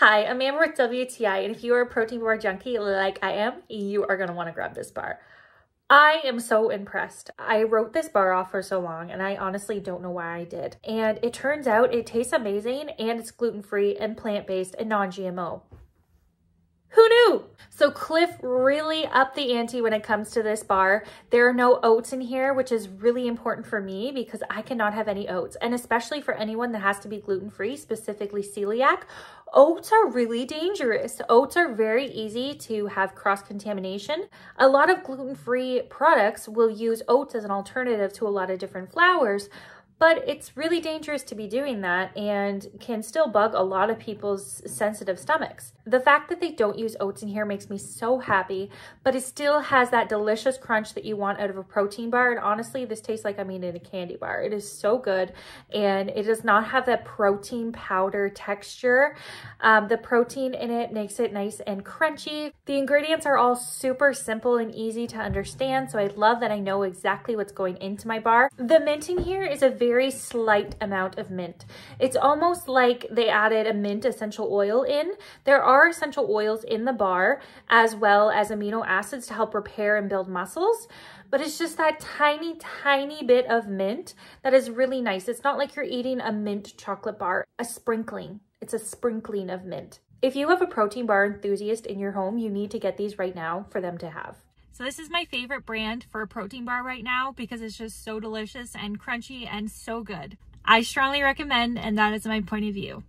Hi, I'm Amber with WTI, and if you are a protein bar junkie like I am, you are going to want to grab this bar. I am so impressed. I wrote this bar off for so long, and I honestly don't know why I did. And it turns out it tastes amazing, and it's gluten-free and plant-based and non-GMO. Who knew? So CLIF really upped the ante when it comes to this bar. There are no oats in here, which is really important for me because I cannot have any oats. And especially for anyone that has to be gluten-free, specifically celiac, oats are really dangerous. Oats are very easy to have cross-contamination. A lot of gluten-free products will use oats as an alternative to a lot of different flours, but it's really dangerous to be doing that and can still bug a lot of people's sensitive stomachs. The fact that they don't use oats in here makes me so happy, but it still has that delicious crunch that you want out of a protein bar. And honestly, this tastes like I'm eating a candy bar. It is so good, and it does not have that protein powder texture. The protein in it makes it nice and crunchy. The ingredients are all super simple and easy to understand, so I love that I know exactly what's going into my bar. The mint in here is a very slight amount of mint. It's almost like they added a mint essential oil in. There are essential oils in the bar as well as amino acids to help repair and build muscles, but it's just that tiny bit of mint that is really nice. It's not like you're eating a mint chocolate bar, a sprinkling. It's a sprinkling of mint. If you have a protein bar enthusiast in your home, you need to get these right now for them to have. So this is my favorite brand for a protein bar right now because it's just so delicious and crunchy and so good. I strongly recommend, and that is my point of view.